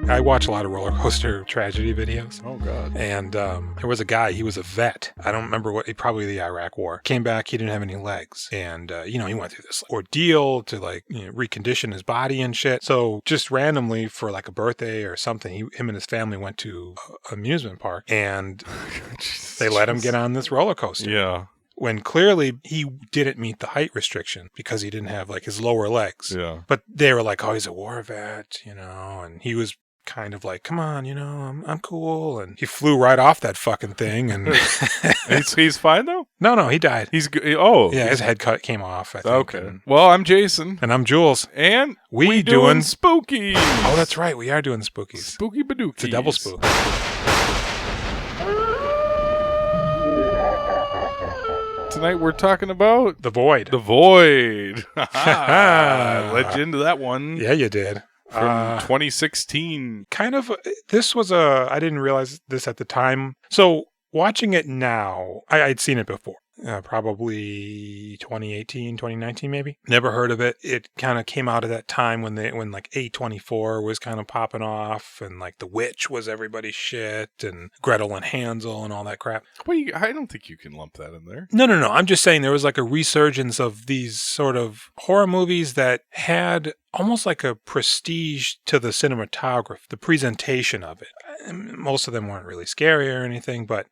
I watch a lot of roller coaster tragedy videos. Oh, God. And there was a guy, he was a vet. I don't remember probably the Iraq War. Came back, he didn't have any legs. And, he went through this ordeal to recondition his body and shit. So just randomly for like a birthday or something, him and his family went to an amusement park and they let him get on this roller coaster. Yeah. When clearly he didn't meet the height restriction because he didn't have like his lower legs. Yeah. But they were like, oh, he's a war vet, and he was kind of like, come on, I'm cool. And he flew right off that fucking thing. And he's fine though? No, he died. He's good. Oh. Yeah, his head came off, I think. Okay. Well, I'm Jason. And I'm Jules. And we doing spookies. Oh, that's right. We are doing spookies. Spooky badookies. It's a double spook. Tonight we're talking about The Void. The Void. I led you into that one. Yeah, you did. From 2016. Kind of, this was I didn't realize this at the time. So watching it now, I'd seen it before. Probably 2018, 2019 maybe. Never heard of it. It kind of came out of that time when like A24 was kind of popping off and like The Witch was everybody's shit and Gretel and Hansel and all that crap. Wait, I don't think you can lump that in there. No. I'm just saying there was like a resurgence of these sort of horror movies that had almost like a prestige to the cinematography, the presentation of it. Most of them weren't really scary or anything, but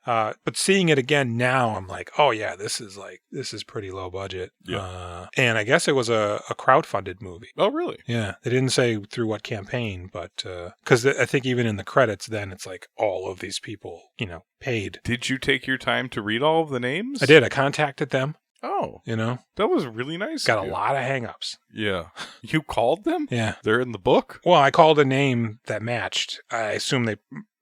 seeing it again now, I'm like, oh yeah, this is pretty low budget. Yeah. And I guess it was a crowdfunded movie. Oh, really? Yeah. They didn't say through what campaign, but because I think even in the credits, then it's like all of these people, paid. Did you take your time to read all of the names? I did. I contacted them. Oh. That was really nice. Got a lot of hang-ups. Yeah. You called them? Yeah. They're in the book? Well, I called a name that matched. I assume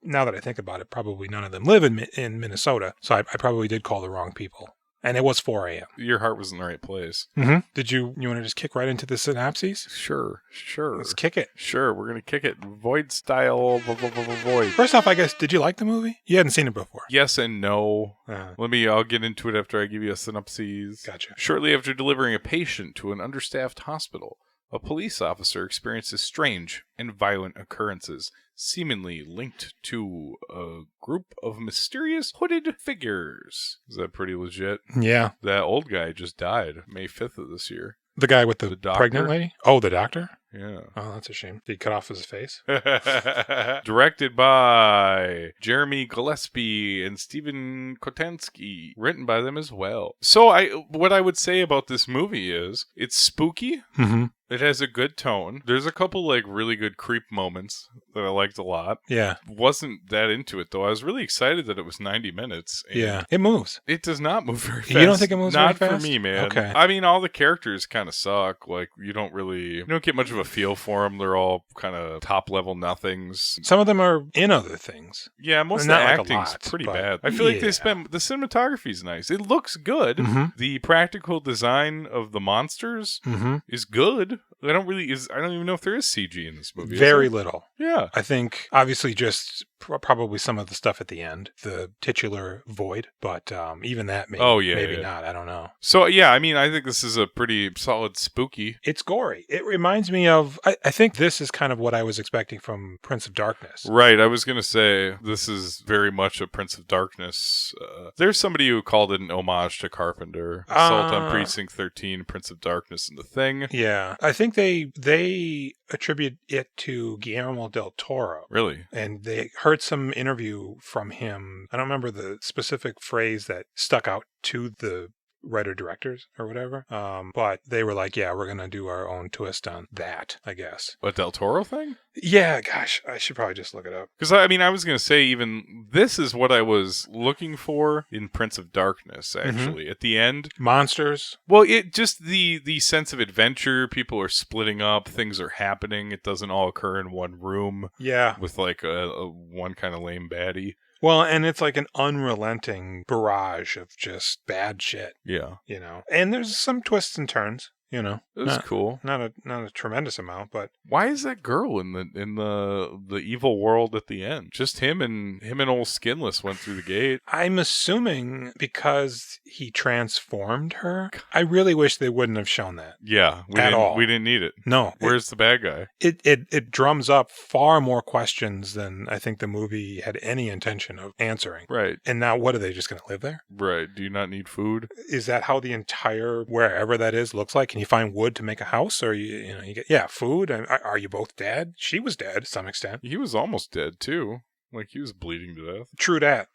now that I think about it, probably none of them live in Minnesota. So I probably did call the wrong people. And it was 4 a.m. Your heart was in the right place. Mm-hmm. Did you want to just kick right into the synopses? Sure. Let's kick it. Sure, we're going to kick it. Void style, void. First off, I guess, did you like the movie? You hadn't seen it before. Yes and no. I'll get into it after I give you a synopsis. Gotcha. Shortly after delivering a patient to an understaffed hospital, a police officer experiences strange and violent occurrences, seemingly linked to a group of mysterious hooded figures. Is that pretty legit? Yeah. That old guy just died May 5th of this year. The guy with the pregnant lady? Oh, the doctor? Yeah. Oh, that's a shame. Did he cut off his face? Directed by Jeremy Gillespie and Stephen Kotansky. Written by them as well. So what I would say about this movie is it's spooky. Mm-hmm. It has a good tone. There's a couple like really good creep moments that I liked a lot. Yeah. Wasn't that into it though. I was really excited that it was 90 minutes. Yeah. It moves. It does not move very fast. You don't think it moves very fast? Not for me, man. Okay. I mean, all the characters kind of suck. Like, you don't get much of a feel for them. They're all kind of top level nothings. Some of them are in other things. Yeah, most of the acting's pretty bad. I feel like the cinematography's nice. It looks good. Mm-hmm. The practical design of the monsters is good. I don't even know if there is CG in this movie. Very little. Yeah. I think, obviously, just probably some of the stuff at the end, the titular void, but even that maybe not. I don't know. So, yeah, I mean, I think this is a pretty solid spooky. It's gory. It reminds me of, I think this is kind of what I was expecting from Prince of Darkness. Right. I was going to say, this is very much a Prince of Darkness. There's somebody who called it an homage to Carpenter. Assault on Precinct 13, Prince of Darkness, and The Thing. Yeah. I think they attribute it to Guillermo del Toro. Really? And they heard some interview from him. I don't remember the specific phrase that stuck out to the writer-directors or whatever. But they were like, yeah, we're going to do our own twist on that, I guess. What, Del Toro thing? Yeah, gosh, I should probably just look it up. Because, I mean, I was going to say even this is what I was looking for in Prince of Darkness, actually. Mm-hmm. At the end. Monsters. Well, it just the sense of adventure. People are splitting up. Things are happening. It doesn't all occur in one room. Yeah. With like a one kind of lame baddie. Well, and it's like an unrelenting barrage of just bad shit. Yeah. And there's some twists and turns. you know. It was cool. Not a tremendous amount, but Why is that girl in the evil world at the end? Just him and old Skinless went through the gate. I'm assuming because he transformed her. I really wish they wouldn't have shown that. Yeah, we didn't need it. No. Where's the bad guy? It drums up far more questions than I think the movie had any intention of answering. Right. And now what, are they just going to live there? Right. Do you not need food? Is that how the entire wherever that is looks like? Can you find wood to make a house, or you get food? Are you both dead? She was dead to some extent. He was almost dead too. Like, he was bleeding to death. True that.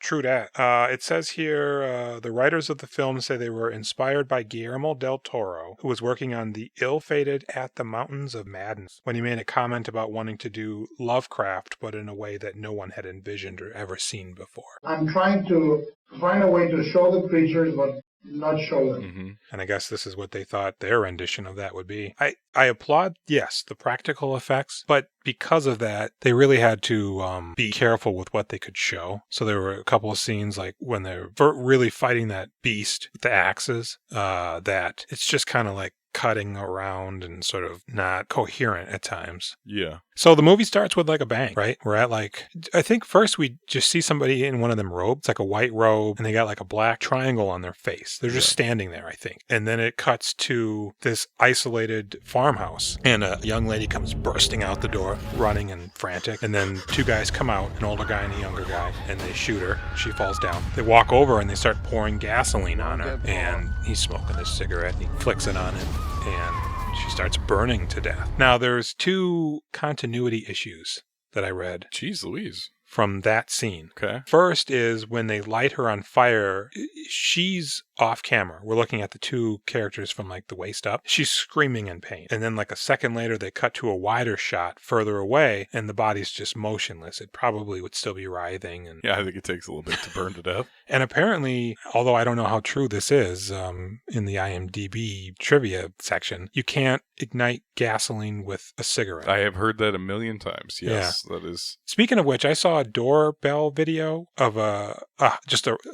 It says here, the writers of the film say they were inspired by Guillermo del Toro, who was working on the ill-fated At the Mountains of Madness, when he made a comment about wanting to do Lovecraft, but in a way that no one had envisioned or ever seen before. I'm trying to find a way to show the creatures, but not show them. Mm-hmm. And I guess this is what they thought their rendition of that would be. I applaud, yes, the practical effects, but because of that, they really had to be careful with what they could show. So there were a couple of scenes, like when they're really fighting that beast with the axes, that it's just kind of like cutting around and sort of not coherent at times. Yeah. So the movie starts with like a bang, right? We're at I think first we just see somebody in one of them robes. It's like a white robe, and they got like a black triangle on their face. They're just standing there, I think. And then it cuts to this isolated farmhouse, and a young lady comes bursting out the door, running and frantic. And then two guys come out, an older guy and a younger guy, and they shoot her. She falls down. They walk over and they start pouring gasoline on her, and he's smoking his cigarette. And he flicks it on him, and she starts burning to death. Now, there's two continuity issues that I read. Jeez Louise. From that scene. Okay. First is when they light her on fire, she's off camera. We're looking at the two characters from like the waist up. She's screaming in pain. And then like a second later, they cut to a wider shot further away, and the body's just motionless. It probably would still be writhing. And yeah, I think it takes a little bit to burn to death. And apparently, although I don't know how true this is, in the IMDb trivia section, you can't ignite gasoline with a cigarette. I have heard that a million times. Yes, that is. Speaking of which, I saw a doorbell video of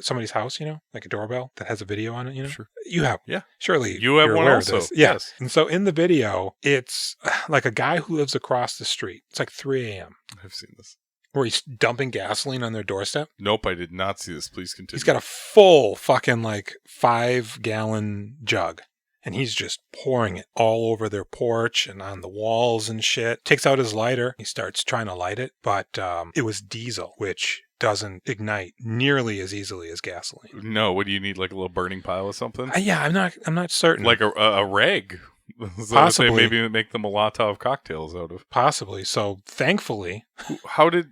somebody's house, like a doorbell that has a video on it, Sure. You have. Yeah. Surely you have you're one aware also. Of this. Yes. And so in the video, it's like a guy who lives across the street. It's like 3 a.m. I've seen this. Where he's dumping gasoline on their doorstep. Nope, I did not see this. Please continue. He's got a full fucking 5-gallon jug. And he's just pouring it all over their porch and on the walls and shit. Takes out his lighter. He starts trying to light it. But it was diesel, which doesn't ignite nearly as easily as gasoline. No, what do you need? Like a little burning pile or something? Yeah, I'm not certain. Like a rag. Possibly. They maybe make the Molotov cocktails out of. Possibly. So thankfully, how did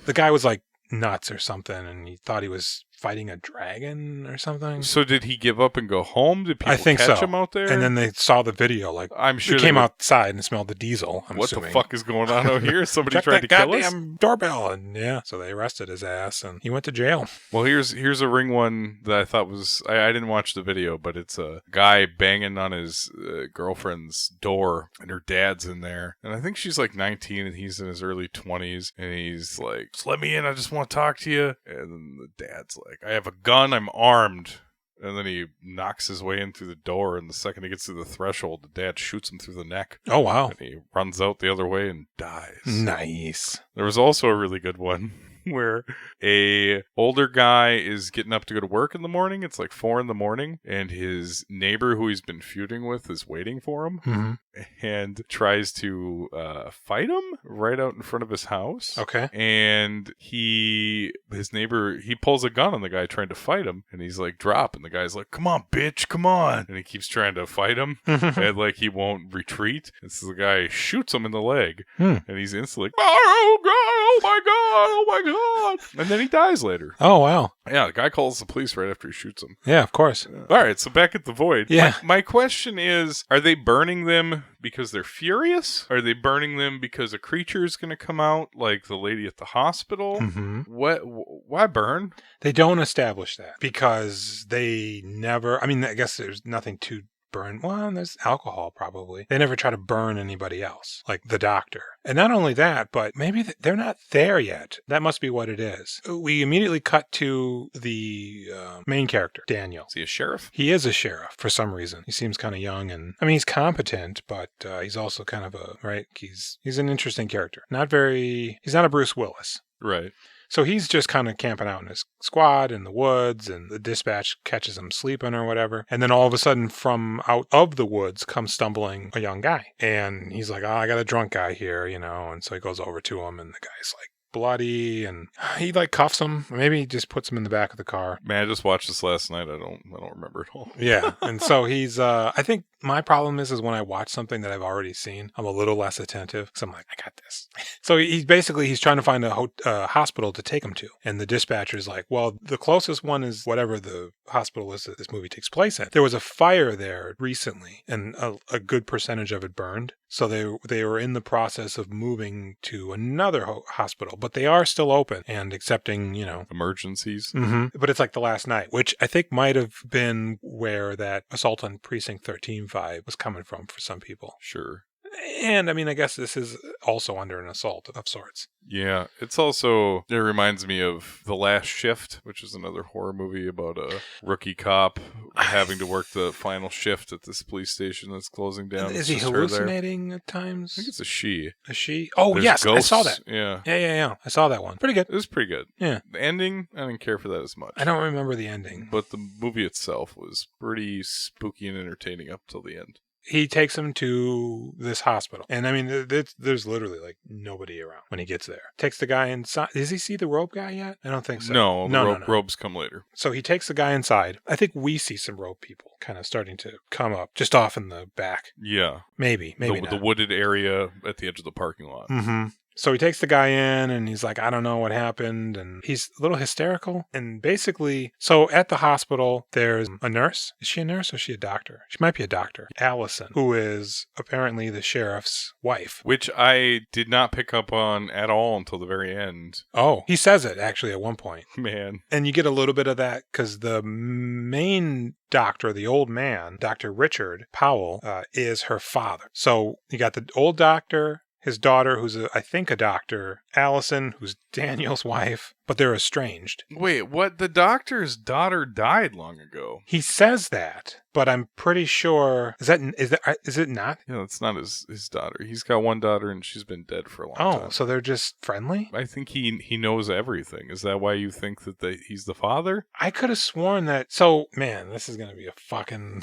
the guy was like nuts or something, and he thought he was fighting a dragon or something. So did he give up and go home? Did people catch him out there? And then they saw the video. I'm sure they came outside and smelled the diesel. What the fuck is going on out here? Somebody Check tried to kill us? Goddamn doorbell, and so they arrested his ass, and he went to jail. Well, here's a ring one that I thought was I didn't watch the video, but it's a guy banging on his girlfriend's door, and her dad's in there, and I think she's like 19 and he's in his early 20s, and he's like, "Just let me in. I just want to talk to you." And then the dad's like, "I have a gun. I'm armed." And then he knocks his way in through the door, and the second he gets through the threshold, the dad shoots him through the neck. Oh, wow. And he runs out the other way and dies. Nice. There was also a really good one where a older guy is getting up to go to work in the morning. It's like 4 a.m, and his neighbor who he's been feuding with is waiting for him and tries to fight him right out in front of his house. Okay. And his neighbor pulls a gun on the guy trying to fight him, and he's like, "Drop." And the guy's like, "Come on, bitch, come on." And he keeps trying to fight him and he won't retreat. And so the guy shoots him in the leg, and he's instantly like, "Oh God, oh my God, oh my God." And then he dies later. Oh, wow. Yeah, the guy calls the police right after he shoots him. Yeah, of course. All right, so back at the Void. Yeah. My question is, are they burning them because they're furious? Are they burning them because a creature is going to come out, like the lady at the hospital? Why burn? They don't establish that because they never... I mean, I guess there's nothing too burn. Well, there's alcohol probably. They never try to burn anybody else, like the doctor. And not only that, but maybe they're not there yet. That must be what it is. We immediately cut to the main character, Daniel. Is he a sheriff? He is a sheriff for some reason. He seems kind of young, and I mean, he's competent, but he's also kind of he's an interesting character. He's not a Bruce Willis. Right. So he's just kind of camping out in his squad in the woods, and the dispatch catches him sleeping or whatever. And then all of a sudden, from out of the woods comes stumbling a young guy. And he's like, I got a drunk guy here, And so he goes over to him, and the guy's like bloody, and he like cuffs him. Maybe he just puts him in the back of the car. Man, I just watched this last night. I don't remember it all. Yeah. And so he's, I think my problem is when I watch something that I've already seen, I'm a little less attentive because I'm like, I got this. So he's trying to find a hospital to take him to. And the dispatcher's like, well, the closest one is whatever the hospital is that this movie takes place in. There was a fire there recently, and a good percentage of it burned. So they were in the process of moving to another hospital, but they are still open and accepting, emergencies. Mm-hmm. But it's like the last night, which I think might have been where that assault on Precinct 13 vibe was coming from for some people. Sure. And I mean, I guess this is also under an assault of sorts. Yeah, it reminds me of The Last Shift, which is another horror movie about a rookie cop having to work the final shift at this police station that's closing down. Is he hallucinating at times? I think it's a she. A she? Oh, There's yes, ghosts. I saw that. Yeah. Yeah. I saw that one. Pretty good. It was pretty good. Yeah. The ending, I didn't care for that as much. I don't remember the ending. But the movie itself was pretty spooky and entertaining up till the end. He takes him to this hospital. And I mean, there's literally like nobody around when he gets there. Takes the guy inside. Does he see the rope guy yet? I don't think so. No. Robes come later. So he takes the guy inside. I think we see some rope people kind of starting to come up just off in the back. Yeah. Maybe not. The wooded area at the edge of the parking lot. Mm-hmm. So he takes the guy in, and he's like, I don't know what happened. And he's a little hysterical. And basically, so at the hospital, there's a nurse. Is she a nurse or is she a doctor? She might be a doctor. Allison, who is apparently the sheriff's wife. Which I did not pick up on at all until the very end. Oh, he says it actually at one point. Man. And you get a little bit of that because the main doctor, the old man, Dr. Richard Powell, is her father. So you got the old doctor, his daughter, who's I think a doctor, Allison, who's Daniel's wife, but they're estranged. Wait, what? The doctor's daughter died long ago. He says that, but I'm pretty sure is it not? Yeah, it's not his daughter. He's got one daughter, and she's been dead for a long time. Oh, so they're just friendly? I think he knows everything. Is that why you think that he's the father? I could have sworn that. So, man, this is going to be a fucking.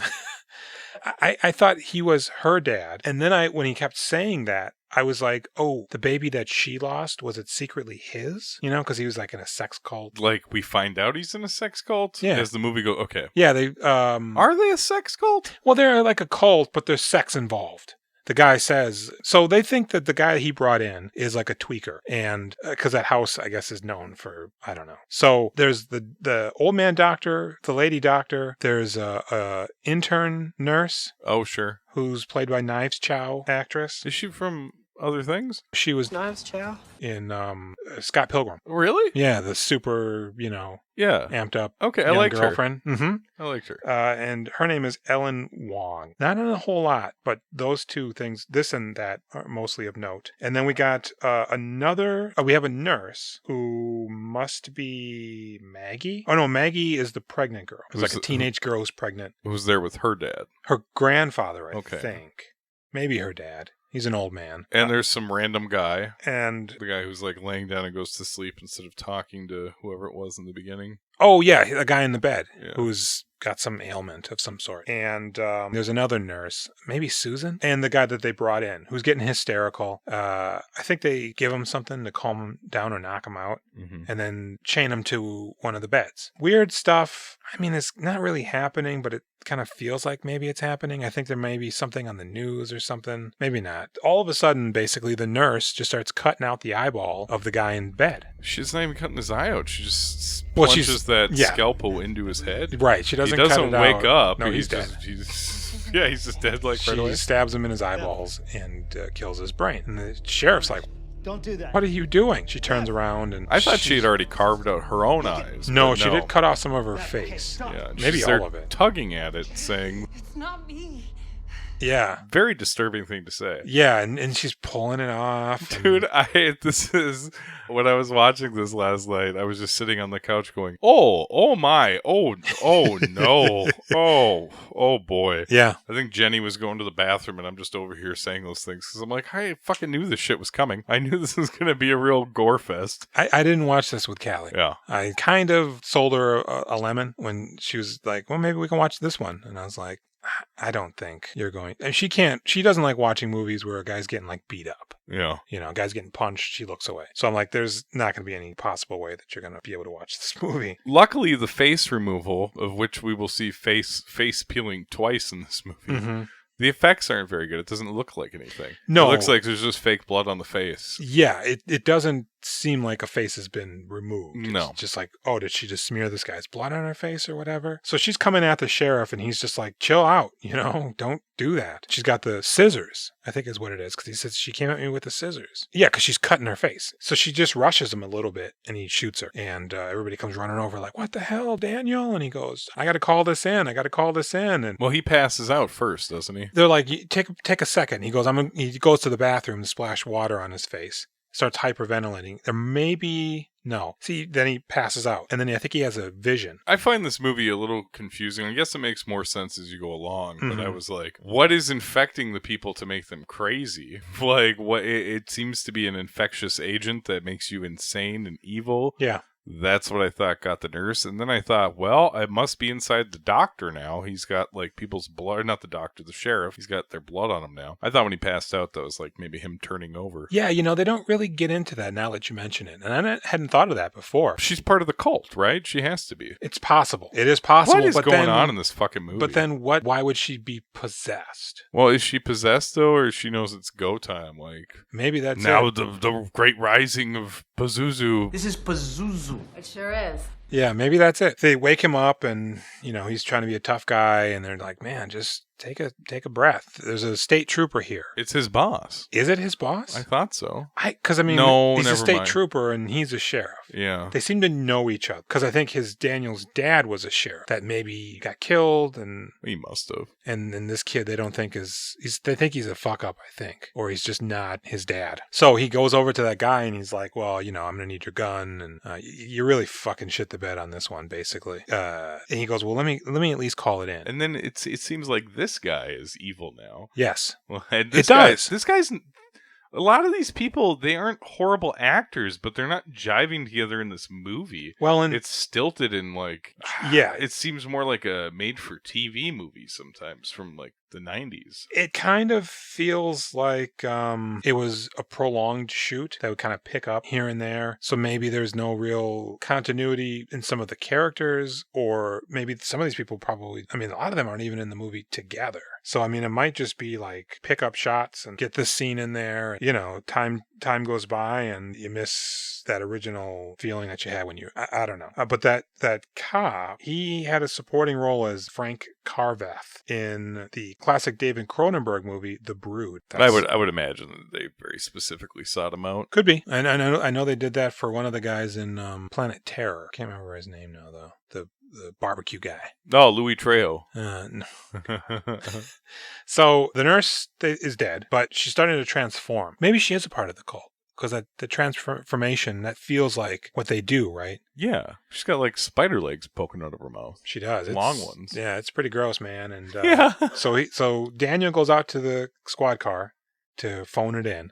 I thought he was her dad, and then when he kept saying that, I was like, oh, the baby that she lost, was it secretly his? Because he was like in a sex cult. Like, we find out he's in a sex cult? Yeah. As the movie goes, okay. Yeah, they... Are they a sex cult? Well, they're like a cult, but there's sex involved. The guy says, so they think that the guy he brought in is like a tweaker, and because that house, I guess, is known for, I don't know. So there's the old man doctor, the lady doctor, there's a intern nurse. Oh, sure. Who's played by Knives Chow actress. Is she from other things? She was Knives Chow in Scott Pilgrim. Really? Yeah, the super, yeah, amped up. Okay, I liked girlfriend. her. Mm-hmm. I liked her. And her name is Ellen Wong. Not in a whole lot, but those two things, this and that, are mostly of note. And then we got we have a nurse who must be Maggie. Oh no, Maggie is the pregnant girl. It's like a teenage girl who's pregnant. Who's there with her dad? Her grandfather, I Okay. think. Maybe her dad. He's an old man. And there's some random guy. And the guy who's like laying down and goes to sleep instead of talking to whoever it was in the beginning. Oh, yeah, the guy in the bed Yeah. who's got some ailment of some sort. And there's another nurse, maybe Susan, and the guy that they brought in who's getting hysterical. I think they give him something to calm him down or knock him out, and then chain him to one of the beds. Weird stuff. I mean, it's not really happening, but it kind of feels like maybe it's happening. I think there may be something on the news or something. Maybe not. All of a sudden, basically, the nurse just starts cutting out the eyeball of the guy in bed. She's not even cutting his eye out. She just plunges that scalpel into his head. Right. She doesn't. He doesn't cut it wake out. up. No, he's dead. He's just dead. Like she right away. Stabs him in his eyeballs and kills his brain. And the sheriff's like, Don't do that. What are you doing? She turns around and I thought she had already carved out her own eyes. No, but she did cut off some of her face. Yeah, Maybe she's all there of it. tugging at it, saying, It's not me. Yeah. very disturbing thing to say. Yeah, and she's pulling it off. and- Dude, this is when I was watching this last night, I was just sitting on the couch going, oh my, oh no, oh boy. Yeah. I think Jenny was going to the bathroom, and I'm just over here saying those things because I'm like, I fucking knew this shit was coming. I knew this was going to be a real gore fest. I didn't watch this with Callie. Yeah. I kind of sold her a lemon when she was like, well, maybe we can watch this one. And I was like, I don't think you're going. And she doesn't like watching movies where a guy's getting like beat up. Yeah. You know, a guy's getting punched, she looks away. So I'm like, there's not going to be any possible way that you're going to be able to watch this movie. Luckily, the face removal, of which we will see face peeling twice in this movie, Mm-hmm. the effects aren't very good. It doesn't look like anything. No. It looks like there's just fake blood on the face. Yeah, it doesn't seem like a face has been removed. No. It's just like, oh, did she just smear this guy's blood on her face or whatever? So she's coming at the sheriff and he's just like, chill out, don't do that. She's got the scissors, I think is what it is, because he says she came at me with the scissors. Yeah, because she's cutting her face. So she just rushes him a little bit and he shoots her. And everybody comes running over like, what the hell, Daniel? And he goes, I got to call this in. And Well, he passes out first, doesn't he? they're like, take a second. He goes, he goes to the bathroom to splash water on his face. Starts hyperventilating. There may be no. See, then he passes out, and then I think he has a vision. I find this movie a little confusing. I guess it makes more sense as you go along, but I Mhm. was like, what is infecting the people to make them crazy? Like, what? It seems to be an infectious agent that makes you insane and evil. Yeah. That's what I thought got the nurse. And then I thought, well, it must be inside the doctor now. He's got like people's blood, not the doctor, the sheriff. He's got their blood on him now. I thought when he passed out, that was like maybe him turning over. Yeah, they don't really get into that now that you mention it. And I hadn't thought of that before. She's part of the cult, right? She has to be. It's possible. It is possible. What is but going then, on in this fucking movie? But then what? Why would she be possessed? Well, is she possessed though, or she knows it's go time? Like Maybe that's now it. the great rising of Pazuzu. This is Pazuzu. It sure is. Yeah, maybe that's it. They wake him up and, he's trying to be a tough guy and they're like, man, just take a breath. There's a state trooper here. It's his boss. Is it his boss? I thought so. Because No, he's a never state mind. trooper and he's a sheriff. Yeah. They seem to know each other because I think Daniel's dad was a sheriff that maybe got killed and He must have. this kid they don't think they think he's a fuck up, I think, or he's just not his dad. So he goes over to that guy and he's like, well, I'm going to need your gun and you really fucking shit the bed on this one, basically. And he goes, well, let me at least call it in. And then it seems like this guy is evil now. Yes. Well, and It does. This guy's. A lot of these people, they aren't horrible actors, but they're not jiving together in this movie. Well, and It's stilted and like, yeah, it seems more like a made-for-TV movie sometimes from like the 90s. it kind of feels like it was a prolonged shoot that would kind of pick up here and there. So maybe there's no real continuity in some of the characters, or maybe some of these people a lot of them aren't even in the movie together. So, it might just be like pick up shots and get this scene in there. Time goes by and you miss that original feeling that you had when I don't know. But that cop, he had a supporting role as Frank Carveth in the classic David Cronenberg movie, The Brood. I would imagine that they very specifically sought him out. Could be. And I know they did that for one of the guys in Planet Terror. Can't remember his name now, though. The barbecue guy. Oh, Louis Trejo. No. So the nurse is dead, but she's starting to transform. Maybe she is a part of the cult. Because the transformation, that feels like what they do, right? Yeah. She's got like spider legs poking out of her mouth. She does. Long ones. Yeah, it's pretty gross, man. And Yeah. So Daniel goes out to the squad car to phone it in.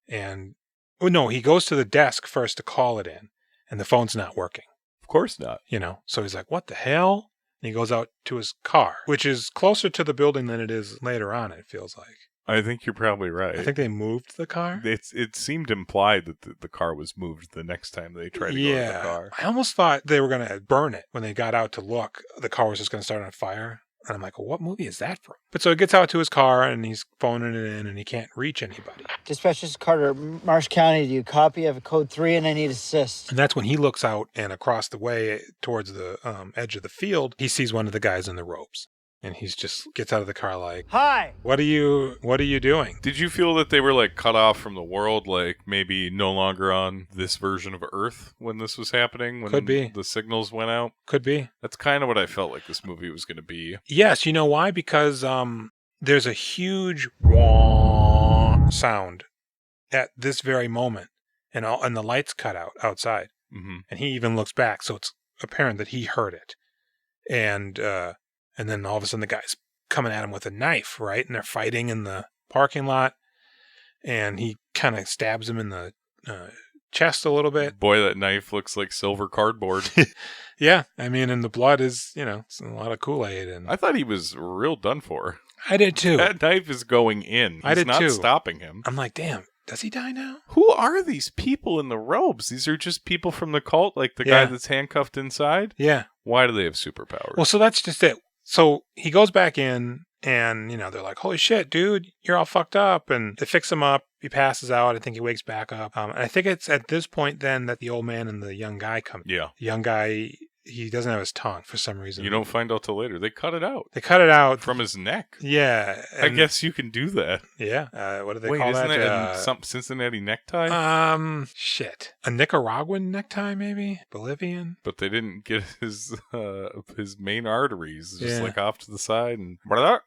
And, he goes to the desk first to call it in. And the phone's not working. Of course not. So he's like, what the hell? And he goes out to his car, which is closer to the building than it is later on, it feels like. I think you're probably right. I think they moved the car. It seemed implied that the car was moved the next time they tried to go to the car. I almost thought they were going to burn it when they got out to look. The car was just going to start on fire. And I'm like, well, what movie is that from? But so he gets out to his car and he's phoning it in and he can't reach anybody. Dispatch, this is Carter, Marsh County. Do you copy? I have a code 3 and I need assist. And that's when he looks out and across the way towards the edge of the field, he sees one of the guys in the ropes. And he's just gets out of the car like, Hi. what are you doing? Did you feel that they were like cut off from the world, like maybe no longer on this version of Earth when this was happening? When Could be. The signals went out? Could be. That's kind of what I felt like this movie was going to be. Yes, you know why? Because there's a huge wah sound at this very moment, and the lights cut out outside. Mm-hmm. And he even looks back, so it's apparent that he heard it. And then all of a sudden the guy's coming at him with a knife, right? And they're fighting in the parking lot, and he kind of stabs him in the chest a little bit. Boy, that knife looks like silver cardboard. Yeah, I mean, and the blood is, it's a lot of Kool-Aid. And I thought he was real done for. I did too. That knife is going in. I did not too. stopping him. I'm like, damn, does he die now? Who are these people in the robes? These are just people from the cult, like the guy that's handcuffed inside? Yeah. Why do they have superpowers? Well, so that's just it. So he goes back in, and, they're like, holy shit, dude, you're all fucked up. And they fix him up. He passes out. I think he wakes back up. And I think it's at this point then that the old man and the young guy come in. Yeah. The young guy, he doesn't have his tongue for some reason. You don't find out till later. They cut it out. They cut it out. From his neck. Yeah. I guess you can do that. Yeah. What do they Wait, call isn't that? it some Cincinnati necktie? Shit. A Nicaraguan necktie, maybe? Bolivian? But they didn't get his main arteries just Yeah. like off to the side and blah,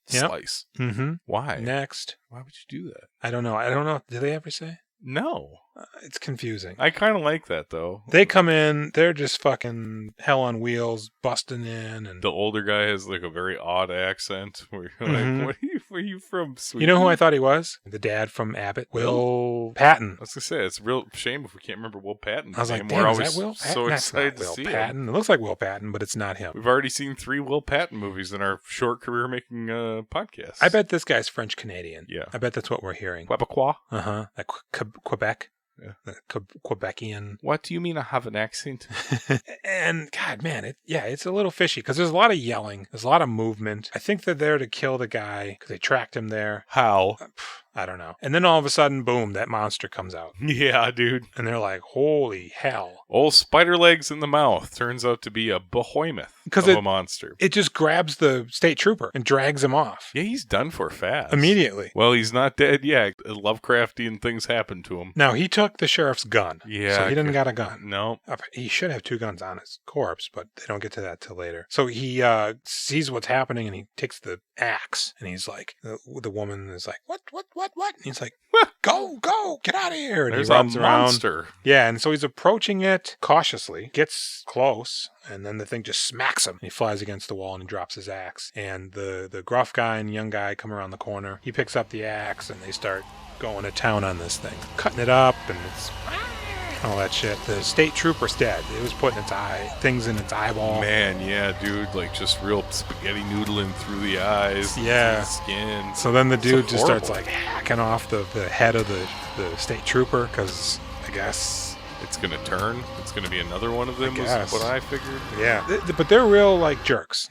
Yep. slice. Mm-hmm. Why? Next. Why would you do that? I don't know. Did they ever say? No. It's confusing. I kind of like that, though. They come in, they're just fucking hell on wheels, busting in. And The older guy has like a very odd accent. Where you're Mhm. like, where are you from, sweetie? you know who I thought he was? The dad from Abbott. Will Patton. I was going to say, it's a real shame if we can't remember Will Patton's I was like, name. damn, We're is always that Will Patton? so That's excited not to Will see Patton. him. It looks like Will Patton, but it's not him. We've already seen 3 Will Patton movies in our short career making podcast. I bet this guy's French-Canadian. Yeah. I bet that's what we're hearing. Quebecois? Uh-huh. Like Quebec. Yeah. The Quebecian. What do you mean I have an accent? And God, man, it's a little fishy because there's a lot of yelling. There's a lot of movement. I think they're there to kill the guy because they tracked him there. How? I don't know. And then all of a sudden, boom, that monster comes out. Yeah, dude. And they're like, holy hell. Old spider legs in the mouth turns out to be a behemoth of a monster. It just grabs the state trooper and drags him off. Yeah, he's done for fast. Immediately. Well, he's not dead yet. Lovecraftian things happen to him. Now, he took the sheriff's gun. Yeah. So he didn't got a gun. No. He should have 2 guns on his corpse, but they don't get to that till later. So he sees what's happening and he takes the axe and he's like, the woman is like, what? And he's like, go, get out of here. And There's he runs a around. monster. Yeah, and so he's approaching it cautiously, gets close, and then the thing just smacks him. He flies against the wall and he drops his axe. And the gruff guy and young guy come around the corner. He picks up the axe and they start going to town on this thing, cutting it up, and it's all that shit. The state trooper's dead. It was putting things in its eyeball. Man, yeah, dude, like just real spaghetti noodling through the eyes, Yeah. through the skin. So then the dude It's just starts horrible. like hacking off the head of the state trooper because I guess, It's going to turn. It's going to be another one of them, is guess. what I figured. yeah. But they're real like jerks,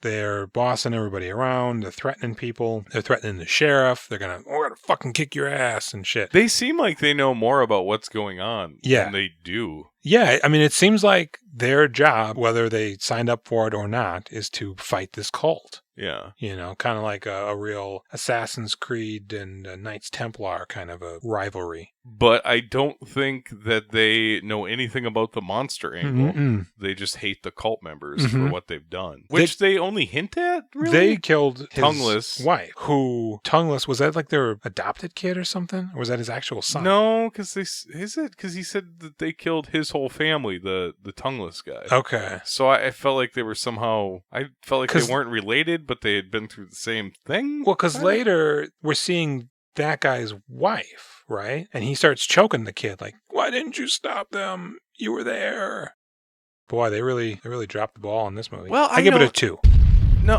They're bossing everybody around. They're threatening people. They're threatening the sheriff. We're gonna fucking kick your ass and shit. They seem like they know more about what's going on Yeah. than they do. Yeah, I mean, it seems like their job, whether they signed up for it or not, is to fight this cult. Yeah. Kind of like a real Assassin's Creed and Knights Templar kind of a rivalry. But I don't think that they know anything about the monster angle. Mm-mm. They just hate the cult members for Mhm. what they've done. Which they only hint at, really? They killed his Tongueless. wife, who, Tongueless, was that like their adopted kid or something? Or was that his actual son? No, because he said that they killed his whole family, the tongueless guy. Okay. So I felt like they were somehow, I felt like 'Cause- they weren't related, but they had been through the same thing. Well, because later we're seeing that guy's wife, right? And he starts choking the kid, like, "Why didn't you stop them? You were there." Boy, they really dropped the ball in this movie. Well, I I give it know- a 2. No,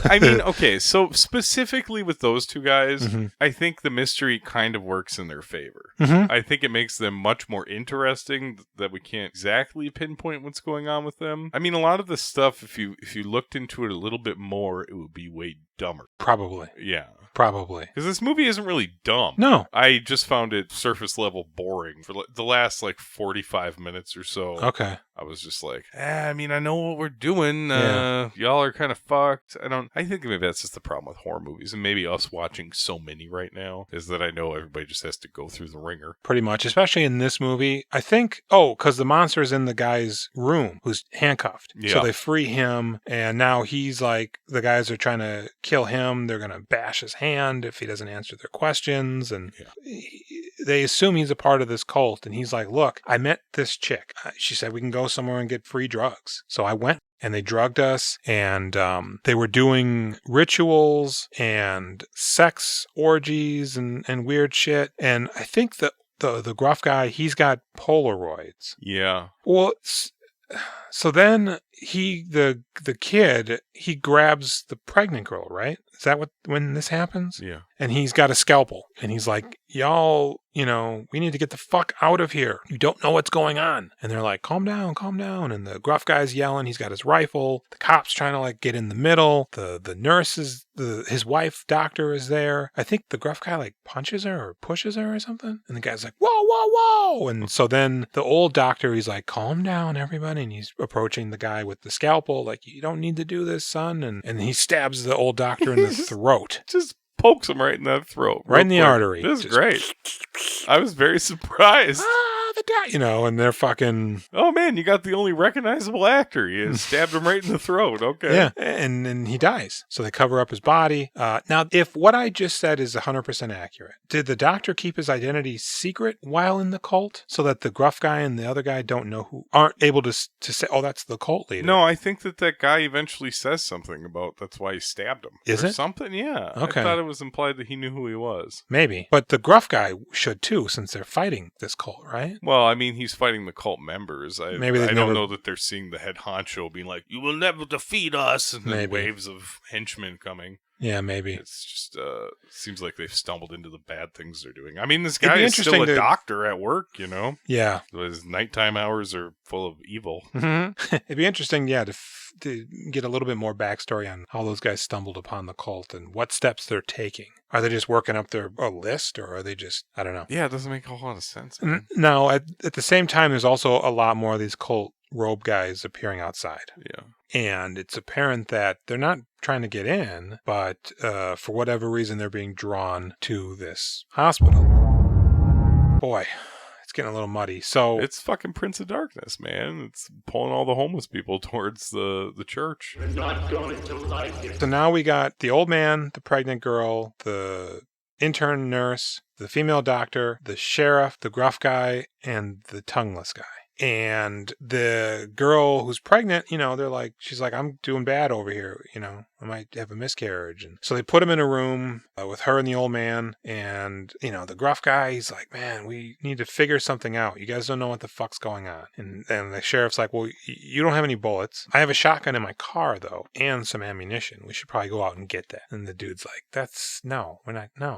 I mean, okay, so specifically with those two guys, Mhm. I think the mystery kind of works in their favor. Mm-hmm. I think it makes them much more interesting that we can't exactly pinpoint what's going on with them. I mean, a lot of the stuff, if you looked into it a little bit more, it would be way dumber. Probably. Yeah. probably. Because this movie isn't really dumb. No. I just found it surface level boring for the last 45 minutes or so. Okay. I was just like, I mean, I know what we're doing. Yeah. Y'all are kind of fucked. I think maybe that's just the problem with horror movies, and maybe us watching so many right now, is that I know everybody just has to go through the ringer. Pretty much, especially in this movie. I think, because the monster's in the guy's room who's handcuffed. Yeah. So they free him, and now he's like, the guys are trying to kill him. They're going to bash his hand if he doesn't answer their questions. And they assume he's a part of this cult. And he's like, look, I met this chick. She said we can go somewhere and get free drugs. So I went. And they drugged us, and they were doing rituals and sex orgies and weird shit. And I think the gruff guy, he's got Polaroids. Yeah. Well, so then the kid, he grabs the pregnant girl, right? Is that when this happens? Yeah. And he's got a scalpel, and he's like, y'all, we need to get the fuck out of here. You don't know what's going on. And they're like, calm down. And the gruff guy's yelling. He's got his rifle. The cop's trying to get in the middle. The nurse is, his wife, doctor, is there. I think the gruff guy punches her or pushes her or something. And the guy's like, whoa. And so then the old doctor, he's like, calm down, everybody. And he's approaching the guy with the scalpel, like, you don't need to do this, son. And he stabs the old doctor in the throat. Just pokes him right in that throat. Right in the artery. This is great. I was very surprised. And they're fucking... Oh, man, you got the only recognizable actor. You stabbed him right in the throat. Okay. Yeah, and he dies. So they cover up his body. Now, if what I just said is 100% accurate, did the doctor keep his identity secret while in the cult so that the gruff guy and the other guy aren't able to say, oh, that's the cult leader? No, I think that guy eventually says something about that's why he stabbed him. Is or it? Something, yeah. Okay. I thought it was implied that he knew who he was. Maybe. But the gruff guy should too, since they're fighting this cult, right? Well, I mean, he's fighting the cult members. I don't know that they're seeing the head honcho being like, you will never defeat us, and then waves of henchmen coming. Yeah, maybe. It's just, seems like they've stumbled into the bad things they're doing. I mean, this guy is still a doctor at work, Yeah. His nighttime hours are full of evil. Mm-hmm. It'd be interesting, to get a little bit more backstory on how those guys stumbled upon the cult and what steps they're taking. Are they just working up a list, or are they just, I don't know. Yeah, it doesn't make a whole lot of sense. Now, at the same time, there's also a lot more of these cult robe guys appearing outside. Yeah. And it's apparent that they're not trying to get in, but for whatever reason, they're being drawn to this hospital. Boy, it's getting a little muddy. So it's fucking Prince of Darkness, man. It's pulling all the homeless people towards the church. You're not going to like it. So now we got the old man, the pregnant girl, the intern nurse, the female doctor, the sheriff, the gruff guy, and the tongueless guy. And the girl who's pregnant, she's like, I'm doing bad over here. I might have a miscarriage. And so they put him in a room with her and the old man. And, the gruff guy, he's like, man, we need to figure something out. You guys don't know what the fuck's going on. And the sheriff's like, well, you don't have any bullets. I have a shotgun in my car, though, and some ammunition. We should probably go out and get that. And the dude's like,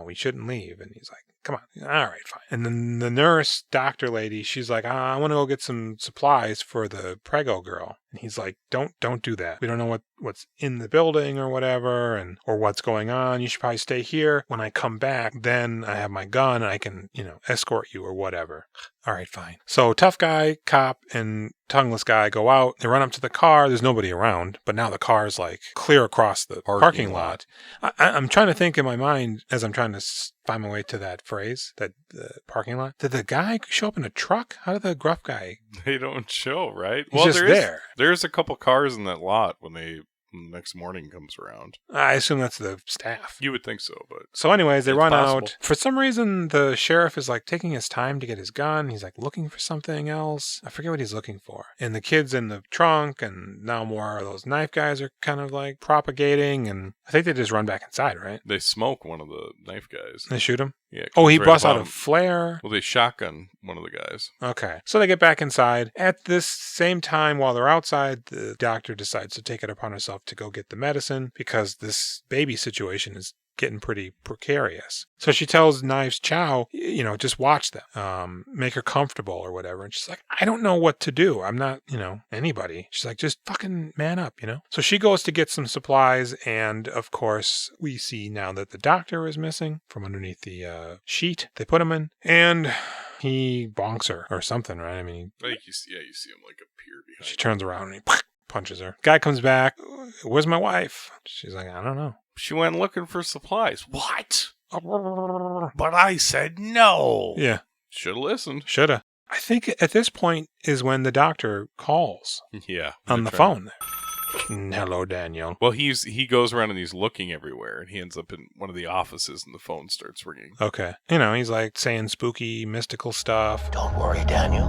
we shouldn't leave. And he's like, come on. All right, fine. And then the nurse, doctor lady, she's like, I want to go get some supplies for the prego girl. And he's like, don't do that. We don't know what's in the building or whatever, or what's going on. You should probably stay here. When I come back, then I have my gun and I can, escort you or whatever. All right, fine. So tough guy, cop, and tongueless guy go out. They run up to the car. There's nobody around, but now the car is clear across the parking lot. I'm trying to think in my mind as I'm trying to find my way to that phrase, that parking lot. Did the guy show up in a truck? How did the gruff guy? They don't show, right? He's just there. There's a couple cars in that lot when the next morning comes around. I assume that's the staff. You would think so, but... So anyways, they run possible. out. For some reason, the sheriff is taking his time to get his gun. He's looking for something else. I forget what he's looking for. And the kid's in the trunk, and now more of those knife guys are kind of propagating, and I think they just run back inside, right? They smoke one of the knife guys. They shoot him? Yeah. Oh, he busts out a flare? Well, they shotgun one of the guys. Okay. So they get back inside. At this same time, while they're outside, the doctor decides to take it upon herself to go get the medicine because this baby situation is getting pretty precarious. So she tells Knives Chow, just watch them, make her comfortable or whatever. And she's like, I don't know what to do. I'm not, anybody. She's like, just fucking man up, So she goes to get some supplies. And of course, we see now that the doctor is missing from underneath the sheet they put him in. And he bonks her or something, right? I mean, you see him like appear behind. She turns around and he punches her. Guy comes back. Where's my wife? She's like, I don't know. She went looking for supplies. What? But I said no. Yeah. Should have listened. Shoulda. I think at this point is when the doctor calls. Yeah. On the phone. Hello, Daniel. Well, he goes around and he's looking everywhere, and he ends up in one of the offices, and the phone starts ringing. Okay. He's like saying spooky, mystical stuff. Don't worry, Daniel.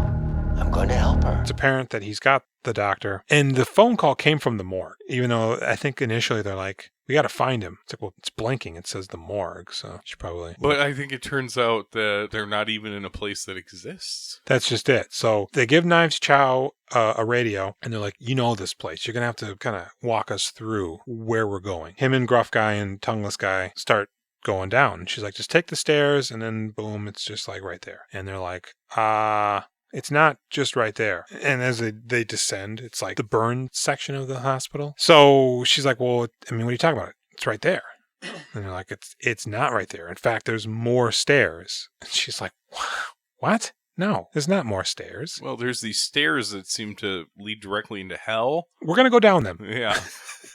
I'm going to help her. It's apparent that he's got the doctor. And the phone call came from the morgue, even though I think initially they're like, we got to find him. It's like, well, it's blinking. It says the morgue, so she probably... But I think it turns out that they're not even in a place that exists. That's just it. So they give Knives Chow a radio, and they're like, this place. You're going to have to kind of walk us through where we're going. Him and Gruff Guy and Tongueless Guy start going down. And she's like, just take the stairs, and then boom, it's just like right there. And they're like, it's not just right there. And as they descend, it's like the burn section of the hospital. So she's like, well, what are you talking about? It's right there. And they're like, it's not right there. In fact, there's more stairs. And she's like, what? No, there's not more stairs. Well, there's these stairs that seem to lead directly into hell. We're going to go down them. Yeah.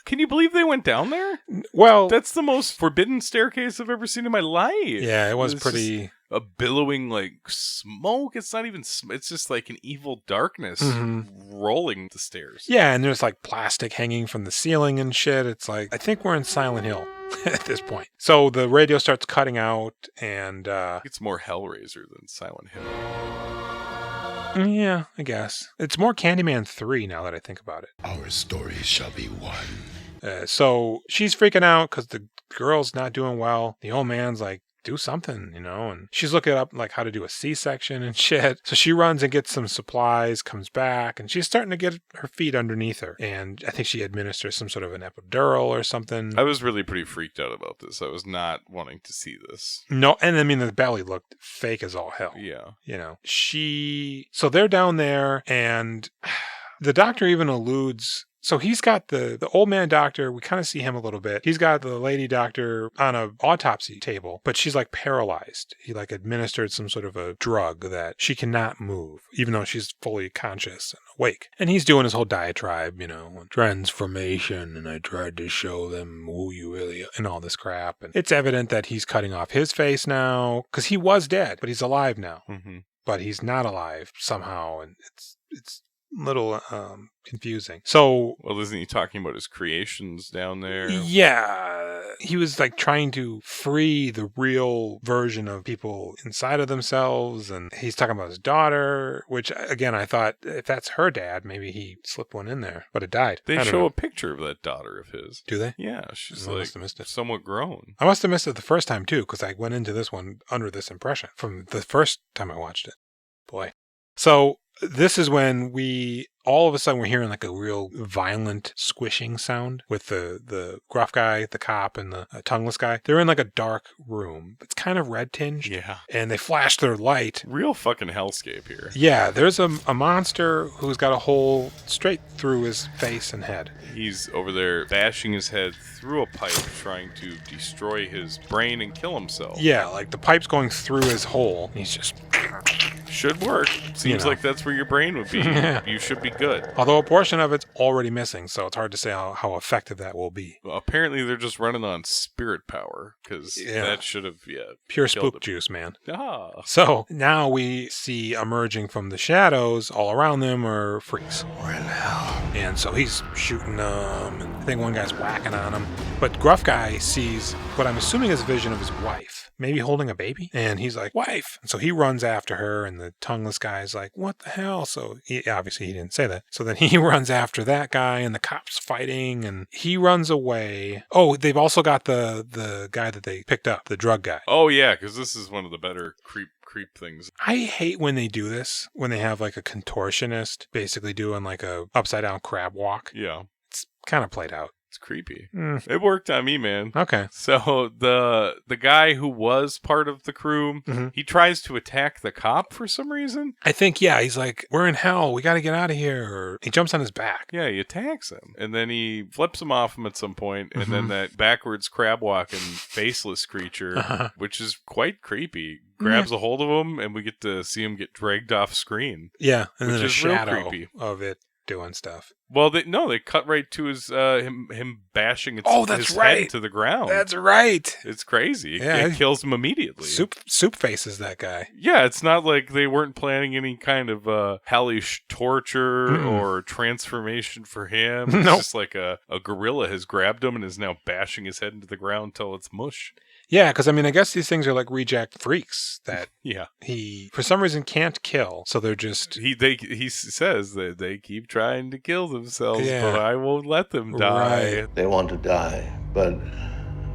Can you believe they went down there? Well, that's the most forbidden staircase I've ever seen in my life. Yeah, it was pretty... a billowing like smoke. It's not even it's just like an evil darkness rolling the stairs. Yeah, and there's like plastic hanging from the ceiling and shit. It's like, I think we're in Silent Hill at this point. So the radio starts cutting out, and it's more Hellraiser than Silent Hill. Yeah, I guess it's more Candyman 3 now that I think about it. Our story shall be one. So she's freaking out because the girl's not doing well. The old man's like, do something, and she's looking up like how to do a C-section and shit. So she runs and gets some supplies, comes back, and she's starting to get her feet underneath her. And I think she administers some sort of an epidural or something. I was really pretty freaked out about this. I was not wanting to see this. No, and the belly looked fake as all hell. Yeah. So they're down there, and the doctor even alludes. So he's got the old man doctor. We kind of see him a little bit. He's got the lady doctor on an autopsy table, but she's like paralyzed. He like administered some sort of a drug that she cannot move, even though she's fully conscious and awake. And he's doing his whole diatribe, transformation, and I tried to show them who you really are, and all this crap. And it's evident that he's cutting off his face now, because he was dead, but he's alive now. Mm-hmm. But he's not alive somehow, and it's little confusing. So, well, isn't he talking about his creations down there? Yeah, he was like trying to free the real version of people inside of themselves, and he's talking about his daughter, which again I thought if that's her dad, maybe he slipped one in there, but it died. They show a picture of that daughter of his. Do they? Yeah, she's I must have missed it. Somewhat grown. I must have missed it the first time too, because I went into this one under this impression from the first time I watched it. Boy. So this is when all of a sudden we're hearing like a real violent squishing sound with the gruff guy, the cop, and the tongueless guy. They're in like a dark room. It's kind of red tinged. Yeah. And they flash their light. Real fucking hellscape here. Yeah, there's a monster who's got a hole straight through his face and head. He's over there bashing his head through a pipe trying to destroy his brain and kill himself. Yeah, like the pipe's going through his hole. And he's just... Should work. Seems like that's where your brain would be. Yeah. You should be good. Although a portion of it's already missing, so it's hard to say how effective that will be. Well, apparently they're just running on spirit power, because that should have, pure spook juice, man. Ah. So now we see emerging from the shadows all around them are freaks. We're in hell. And so he's shooting them, and I think one guy's whacking on him. But Gruff Guy sees what I'm assuming is a vision of his wife, maybe holding a baby. And he's like, wife! And so he runs after her, and the tongueless guy's like, what the hell? So obviously he didn't say that. So then he runs after that guy, and the cop's fighting, and he runs away. Oh, they've also got the guy that they picked up, the drug guy. Oh, yeah, because this is one of the better creep things. I hate when they do this, when they have like a contortionist basically doing like a upside down crab walk. Yeah. It's kind of played out. It's creepy. Mm. It worked on me, man. Okay. So the guy who was part of the crew, he tries to attack the cop for some reason. I think, yeah, he's like, we're in hell. We got to get out of here. Or he jumps on his back. Yeah, he attacks him. And then he flips him off him at some point, and then that backwards crab-walking faceless creature, which is quite creepy, grabs a hold of him, and we get to see him get dragged off screen. Yeah, and which then a is real shadow creepy. of it doing stuff. Well, they cut right to his him bashing his head to the ground. That's right. It's crazy. Yeah. It kills him immediately. Soup faces that guy. Yeah, it's not like they weren't planning any kind of hellish torture or transformation for him. It's just like a gorilla has grabbed him and is now bashing his head into the ground till it's mush. Yeah, because I mean, I guess these things are like reject freaks that yeah, he for some reason can't kill, so they're just he says that they keep trying to kill themselves, Yeah. but I won't let them die. Right. They want to die, but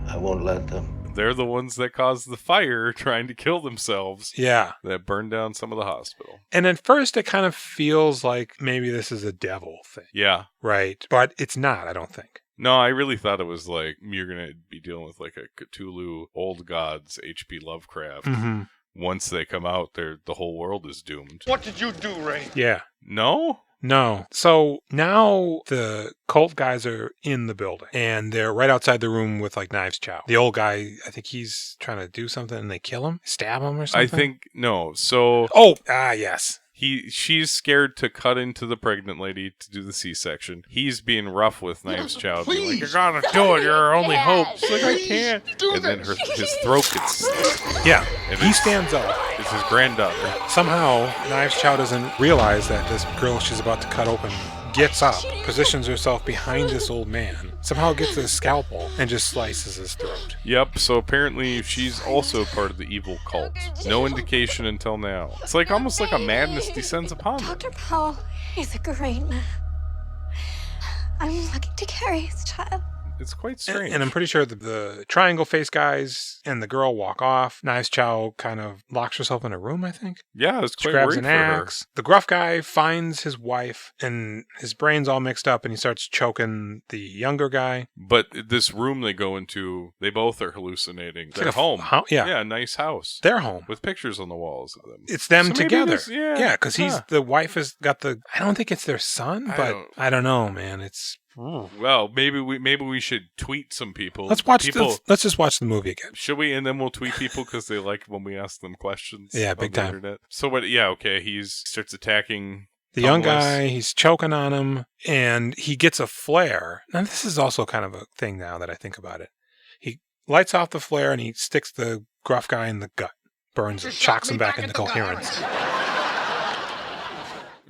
I won't let them. They're the ones that caused the fire trying to kill themselves. Yeah. That burned down some of the hospital. And at first it kind of feels like maybe this is a devil thing. Yeah. Right. But it's not, I don't think. No, I really thought it was like you're going to be dealing with like a Cthulhu, old gods, H.P. Lovecraft. Mm-hmm. Once they come out, the whole world is doomed. What did you do, Ray? Yeah. No? No. So now the cult guys are in the building and they're right outside the room with like Knives Chow. The old guy, I think he's trying to do something and they kill him, stab him or something. I think, no. So. Oh, yes. She's scared to cut into the pregnant lady to do the C-section. He's being rough with Knives Chow. Being like, you gotta do it, you're our only hope. She's like, I can't. And then his throat gets slit. Yeah. And He stands up. It's his granddaughter. Somehow, Knives Chow doesn't realize that this girl she's about to cut open gets up, positions herself behind this old man, somehow gets a scalpel, and just slices his throat. Yep, so apparently she's also part of the evil cult. No indication until now. It's like almost like a madness descends upon them. Dr. Paul is a great man. I'm lucky to carry his child. It's quite strange. And I'm pretty sure that the triangle face guys and the girl walk off. Knives Chow kind of locks herself in a room, I think. Yeah, it's She quite grabs worried an for her. axe. The gruff guy finds his wife, and his brain's all mixed up, and he starts choking the younger guy. But this room they go into, they both are hallucinating. Their like a home. yeah. Yeah, a nice house. Their home. With pictures on the walls of them. It's them So maybe together. this- yeah. because the wife has got the. I don't think it's their son, but I don't know, man. It's. Well, maybe we should tweet some people. Let's watch. people. Let's just watch the movie again. Should we? And then we'll tweet people because they like when we ask them questions. Yeah, on big the time. Internet. So what? Yeah, okay. He starts attacking The young homeless. guy, he's choking on him, and he gets a flare. Now, this is also kind of a thing now that I think about it. He lights off the flare, and he sticks the gruff guy in the gut. Burns him, shocks him back into coherence.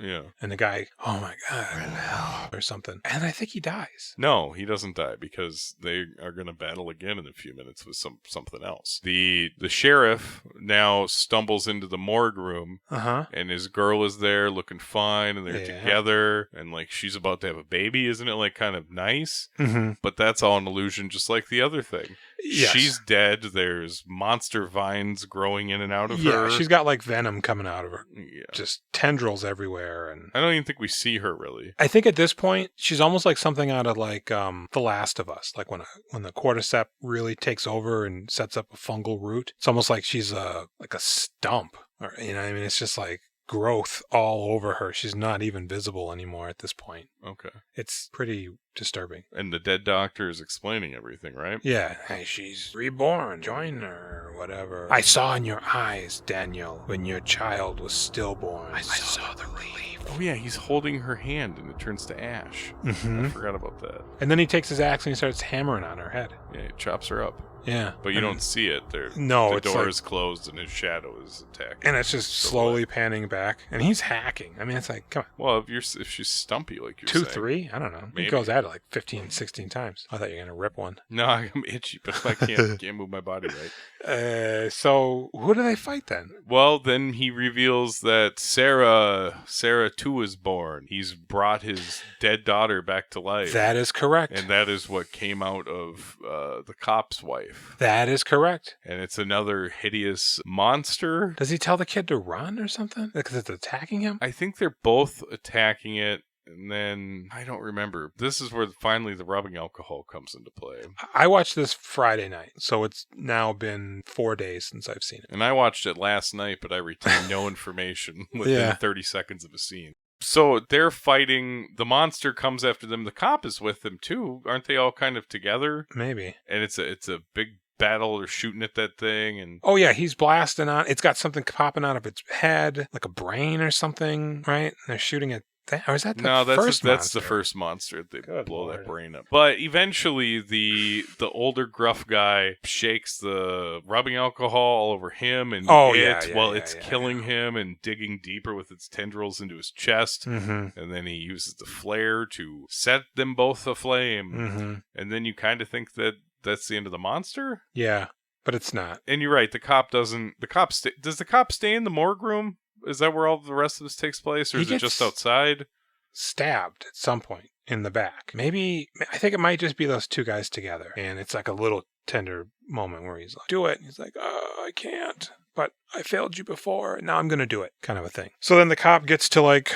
Yeah. And the guy, oh my God, or something. And I think he dies. No, he doesn't die because they are going to battle again in a few minutes with something else. The sheriff now stumbles into the morgue room, and his girl is there looking fine, and they're together, and like she's about to have a baby. Isn't it like kind of nice? Mm-hmm. But that's all an illusion, just like the other thing. Yes. She's dead. There's monster vines growing in and out of her. Yeah, she's got like venom coming out of her. Yeah. Just tendrils everywhere. And I don't even think we see her really. I think at this point, she's almost like something out of like The Last of Us. Like when the cordyceps really takes over and sets up a fungal root. It's almost like she's like a stump. Or, you know what I mean? It's just like growth all over her. She's not even visible anymore at this point. Okay. It's pretty disturbing. And the dead doctor is explaining everything, right? Yeah. Hey, she's reborn. Join her, whatever. I saw in your eyes, Daniel, when your child was stillborn. I saw the relief. Oh yeah, he's holding her hand and it turns to ash. Mm-hmm. I forgot about that. And then he takes his axe and he starts hammering on her head. Yeah, he chops her up. Yeah. But you don't see it. No, the it's door like- is closed and his shadow is attacking. And it's just slowly panning back. And he's hacking. I mean, it's like, come on. Well, if she's stumpy like you're 2, saying. 3? I don't know. Maybe. He goes at it like 15, 16 times. I thought you were going to rip one. No, I'm itchy, but I can't move my body right. So who do they fight then? Well, then he reveals that Sarah too is born. He's brought his dead daughter back to life. That is correct. And that is what came out of the cop's wife. That is correct. And it's another hideous monster. Does he tell the kid to run or something? Because it's attacking him? I think they're both attacking it. And then, I don't remember. This is where finally the rubbing alcohol comes into play. I watched this Friday night, so it's now been 4 days since I've seen it. And I watched it last night, but I retained no information within Yeah. 30 seconds of a scene. So they're fighting. The monster comes after them. The cop is with them too. Aren't they all kind of together? Maybe. And it's a big battle. They're shooting at that thing. And Oh, yeah, he's blasting on. It's got something popping out of its head, like a brain or something, right? And they're shooting at that. Or is that the first that's the monster? first monster. They Good blow Lord. that brain up. But eventually, the older gruff guy shakes the rubbing alcohol all over him and Oh, it's killing him and digging deeper with its tendrils into his chest. Mm-hmm. And then he uses the flare to set them both aflame. Mm-hmm. And then you kind of think that that's the end of the monster. Yeah, but it's not. And you're right. The cop doesn't. Does the cop stay in the morgue room? Is that where all the rest of this takes place, or He is it gets just outside? Stabbed at some point in the back. Maybe, I think it might just be those two guys together. And it's like a little tender moment where he's like, do it. And he's like, I can't. But I failed you before, and now I'm going to do it, kind of a thing. So then the cop gets to like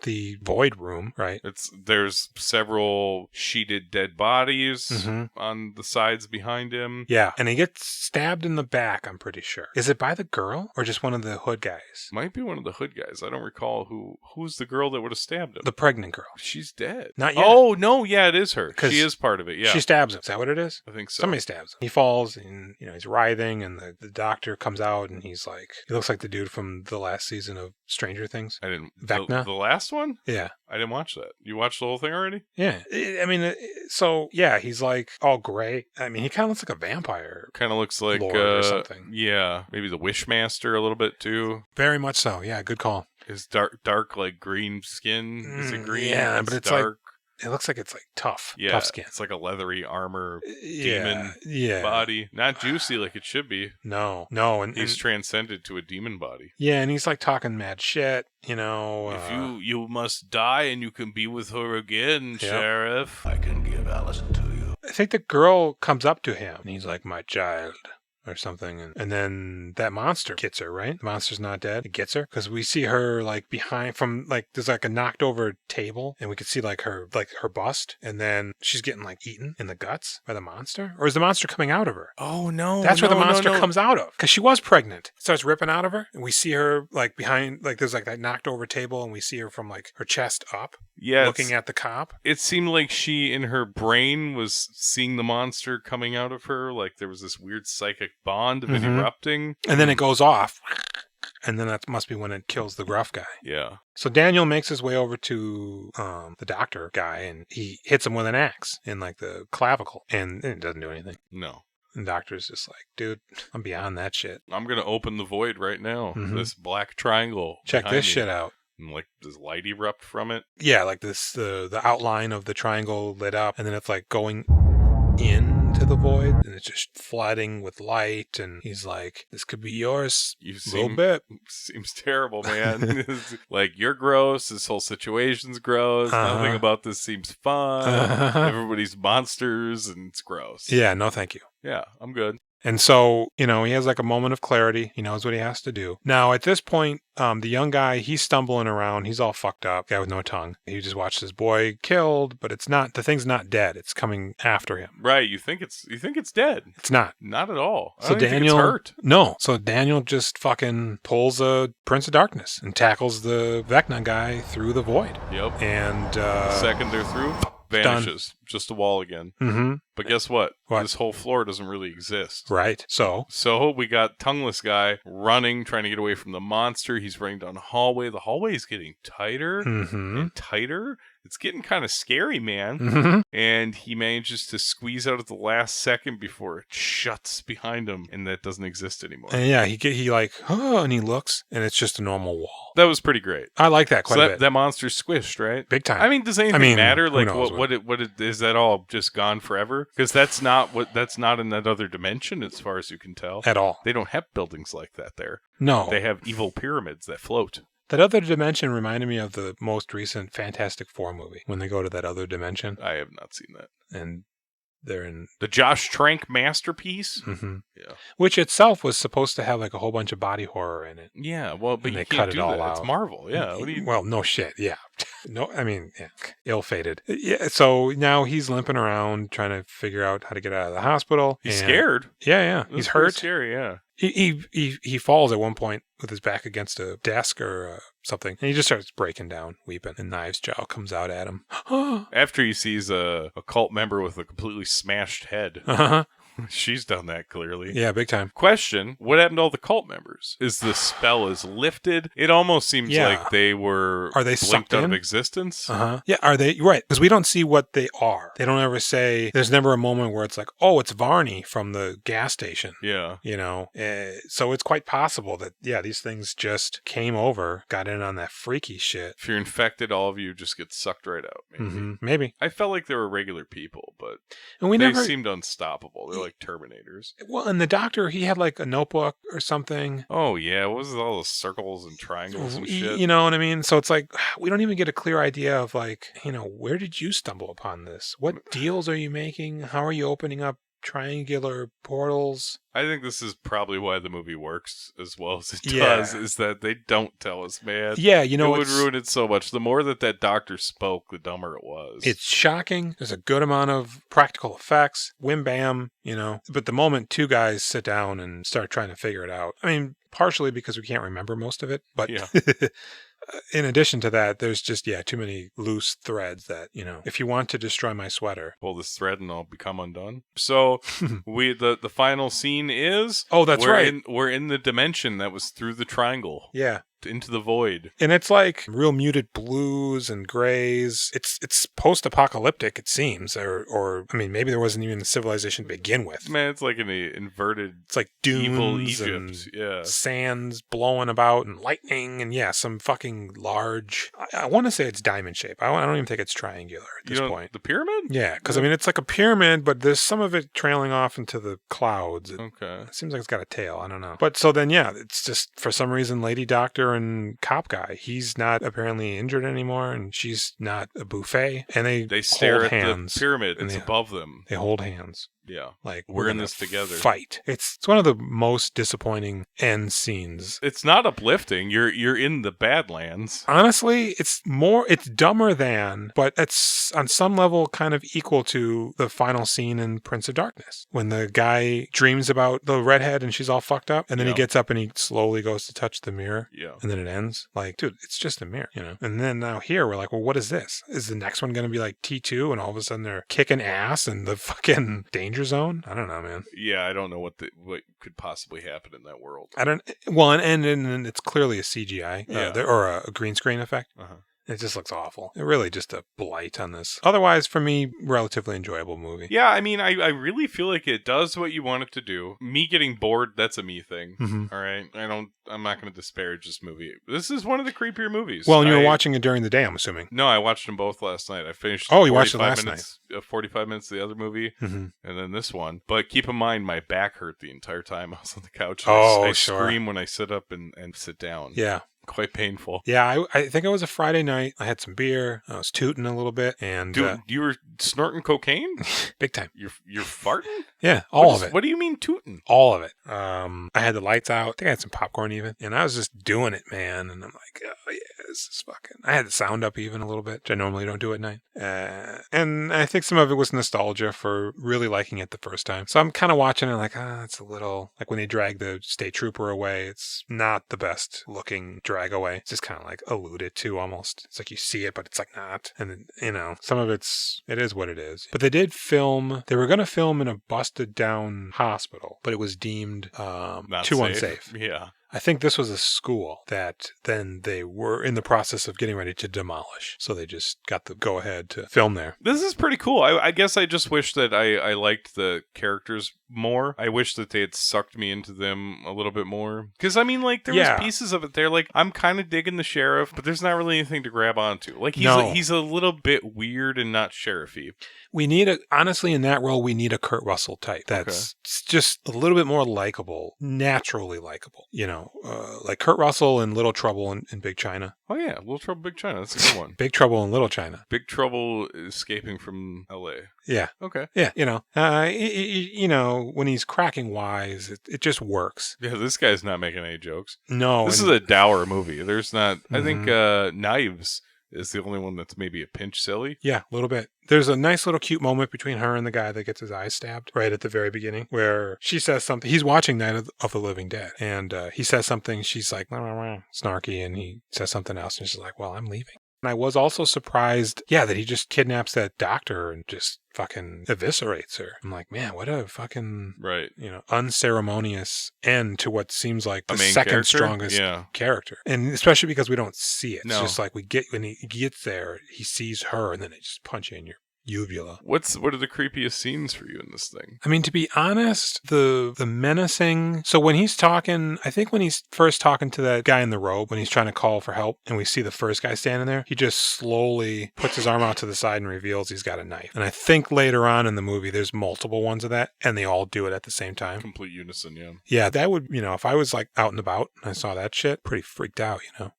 the void room, right? There's several sheeted dead bodies Mhm. on the sides behind him. Yeah, and he gets stabbed in the back, I'm pretty sure. Is it by the girl or just one of the hood guys? Might be one of the hood guys. I don't recall who's the girl that would have stabbed him. The pregnant girl. She's dead. Not yet. Oh no, yeah, it is her. 'Cause She is part of it. Yeah, She stabs him. Is that what it is? I think so. Somebody stabs him. He falls and, he's writhing, and the doctor comes out and he's like, he looks like the dude from the last season of Stranger Things. I didn't. Vecna? The last one? Yeah. I didn't watch that. You watched the whole thing already? Yeah. I mean, so yeah, he's like all gray. I mean, he kind of looks like a vampire. Kind of looks like Lord or something. Yeah, maybe the Wishmaster a little bit too. Very much so. Yeah, good call. His dark like green skin. Is it green? Yeah, but it's dark. It looks like it's like tough. Yeah, Tough skin. it's like a leathery armor Yeah. demon body. Not juicy like it should be. No. And He's transcended to a demon body. yeah, and he's like talking mad shit, If you must die and you can be with her again, Sheriff. I can give Allison to you. I think the girl comes up to him and he's like, my child. Or something, and then that monster gets her, right? The monster's not dead. It gets her because we see her like behind from like there's like a knocked over table, and we could see like her bust, and then she's getting like eaten in the guts by the monster. Or is the monster coming out of her? Oh no! That's where the no, monster no. comes out of, because she was pregnant. It starts ripping out of her, and we see her like behind, like there's like that knocked over table, and we see her from like her chest up, looking at the cop. It seemed like she, in her brain, was seeing the monster coming out of her. Like there was this weird psychic bond of it erupting. And then it goes off. And then that must be when it kills the gruff guy. Yeah. So Daniel makes his way over to the doctor guy, and he hits him with an axe in like the clavicle, and it doesn't do anything. No. And the doctor's just like, dude, I'm beyond that shit. I'm going to open the void right now. Mhm. This black triangle. Check behind this me. shit out. And like, does light erupt from it? Yeah, like this, the outline of the triangle lit up, and then it's like going into the void, and it's just flooding with light, and he's like, this could be yours a little bit. Seems terrible, man. Like, you're gross. This whole situation's gross. Nothing about this seems fun. Everybody's monsters, and it's gross. Yeah, no thank you. Yeah, I'm good. And so, he has like a moment of clarity. He knows what he has to do. Now, at this point, the young guy, he's stumbling around. He's all fucked up. Guy with no tongue. He just watched his boy killed, but the thing's not dead. It's coming after him. Right. You think it's dead. It's not. Not at all. I So don't even Daniel, think it's hurt. No. So Daniel just fucking pulls a Prince of Darkness and tackles the Vecna guy through the void. Yep. And second they're through, vanishes. Just a wall again. Mm-hmm. But guess what? What? This whole floor doesn't really exist. Right. So we got tongueless guy running, trying to get away from the monster. He's running down a hallway. The hallway is getting tighter and tighter. It's getting kind of scary, man. Mm-hmm. And he manages to squeeze out at the last second before it shuts behind him, and that doesn't exist anymore. And yeah, he like, and he looks, and it's just a normal wall. That was pretty great. I like that quite a bit. That monster's squished, right? Big time. I mean, does anything matter? who Like, knows is that all just gone forever? Because that's not in that other dimension, as far as you can tell. At all. They don't have buildings like that there. No. They have evil pyramids that float. That other dimension reminded me of the most recent Fantastic Four movie, when they go to that other dimension. I have not seen that. And they're in The Josh Trank masterpiece? Yeah. Which itself was supposed to have like a whole bunch of body horror in it. Yeah, well, but And you they can't cut it do all that. out. It's Marvel, yeah. What do you... Well, no shit, yeah. No, I mean, yeah, ill-fated. Yeah, so now he's limping around trying to figure out how to get out of the hospital. He's and- scared. Yeah. This He's is pretty hurt. scary, yeah. He falls at one point with his back against a desk or something, and he just starts breaking down, weeping, and Knives Jowl comes out at him. After he sees a cult member with a completely smashed head. Uh-huh. She's done that, clearly. Yeah, big time. Question, what happened to all the cult members? Is the spell is lifted? It almost seems like they were Are they blinked sucked out in? of existence. Uh-huh. Yeah, are they? Right, because we don't see what they are. They don't ever say, there's never a moment where it's like, oh, it's Varney from the gas station. Yeah. You know, so it's quite possible that, yeah, these things just came over, got in on that freaky shit. If you're infected, all of you just get sucked right out. Maybe. Maybe. I felt like they were regular people, but And we they never seemed unstoppable. They're like Terminators. Well, and the doctor, he had like a notebook or something. Oh, yeah. What was it, all the circles and triangles and shit? You know what I mean? So it's like, we don't even get a clear idea of like, you know, where did you stumble upon this? What deals are you making? How are you opening up triangular portals? I think this is probably why the movie works as well as it Yeah. does, is that they don't tell us, man. Yeah, you know, it would ruin it so much. The more that doctor spoke, the dumber it was. It's shocking. There's a good amount of practical effects. Wham bam, you know. But the moment two guys sit down and start trying to figure it out, I mean, partially because we can't remember most of it, but Yeah. in addition to that, there's just, too many loose threads that, you know, if you want to destroy my sweater. Pull this thread and I'll become undone. So the final scene is... Oh, that's right. We're in the dimension that was through the triangle. Yeah. Into the void. And it's like real muted blues and grays. It's post-apocalyptic, it seems. Or I mean, maybe there wasn't even a civilization to begin with. Man, it's like an inverted... It's like dunes evil and Egypt. sands blowing about and lightning and some fucking large... I want to say it's diamond shape. I don't even think it's triangular at this point. The pyramid? Yeah, because I mean, it's like a pyramid, but there's some of it trailing off into the clouds. Okay. It seems like it's got a tail. I don't know. But so then, it's just for some reason, Lady Doctor and Cop Guy, he's not apparently injured anymore, and she's not a buffet. And they stare hold at hands, the pyramid and that's above them. They hold hands. Yeah. Like, we're in gonna this together. Fight. It's one of the most disappointing end scenes. It's not uplifting. You're in the Badlands. Honestly, it's dumber than, but it's on some level kind of equal to the final scene in Prince of Darkness. When the guy dreams about the redhead and she's all fucked up, and then he gets up and he slowly goes to touch the mirror. Yeah. And then it ends. Like, dude, it's just a mirror, you know? And then now here we're like, well, what is this? Is the next one going to be like T2 and all of a sudden they're kicking ass in the fucking danger zone? I don't know, man. Yeah, I don't know what could possibly happen in that world. And it's clearly a CGI or a green screen effect. Uh-huh. It just looks awful. It really just a blight on this. Otherwise, for me, relatively enjoyable movie. Yeah, I mean, I really feel like it does what you want it to do. Me getting bored, that's a me thing. Mm-hmm. All right? I'm not going to disparage this movie. This is one of the creepier movies. Well, and you were watching it during the day, I'm assuming. No, I watched them both last night. I finished you watched it last night. 45 minutes of the other movie, mm-hmm. and then this one. But keep in mind, my back hurt the entire time I was on the couch. I sure. Scream when I sit up and sit down. Yeah. Quite painful. Yeah, I think it was a Friday night. I had some beer. I was tooting a little bit, and dude, you were snorting cocaine, big time. You're farting. Yeah, all of it. What do you mean tooting? All of it. I had the lights out. I think I had some popcorn even, and I was just doing it, man. And I'm like, oh yeah, this is fucking. I had the sound up even a little bit, which I normally don't do at night. And I think some of it was nostalgia for really liking it the first time. So I'm kind of watching it like, it's a little like when they drag the state trooper away. It's not the best looking drag away. It's just kind of like alluded to almost. It's like you see it, but it's like not. And then, some of it is what it is. But they were going to film in a busted down hospital, but it was deemed too unsafe. Yeah. I think this was a school that then they were in the process of getting ready to demolish. So they just got the go-ahead to film there. This is pretty cool. I guess I just wish that I liked the characters more. I wish that they had sucked me into them a little bit more. Because, I mean, like, there was pieces of it there. Like, I'm kind of digging the sheriff, but there's not really anything to grab onto. Like, he's a little bit weird and not sheriffy. Honestly, in that role, we need a Kurt Russell type. That's just a little bit more likable, naturally likable, like Kurt Russell in Little Trouble in Big China. Oh yeah, Little Trouble Big China. That's a good one. Big Trouble in Little China. Big Trouble escaping from L.A. Yeah. Okay. Yeah, when he's cracking wise, it just works. Yeah, this guy's not making any jokes. No. This is a dour movie. There's not... I think Knives is the only one that's maybe a pinch silly. Yeah, a little bit. There's a nice little cute moment between her and the guy that gets his eyes stabbed right at the very beginning where she says something. He's watching Night of the Living Dead, and he says something. She's like, snarky, and he says something else, and she's like, well, I'm leaving. And I was also surprised, that he just kidnaps that doctor and just fucking eviscerates her. I'm like, man, what a fucking, unceremonious end to what seems like the second strongest character. And especially because we don't see it. It's just like when he gets there, he sees her and then they just punch you in your uvula. What are the creepiest scenes for you in this thing? I mean, to be honest, the menacing. So when he's talking, I think when he's first talking to that guy in the robe, when he's trying to call for help, and we see the first guy standing there, he just slowly puts his arm out to the side and reveals he's got a knife. And I think later on in the movie, there's multiple ones of that, and they all do it at the same time. Complete unison, yeah. Yeah, that would, if I was like out and about and I saw that shit, pretty freaked out, Yeah.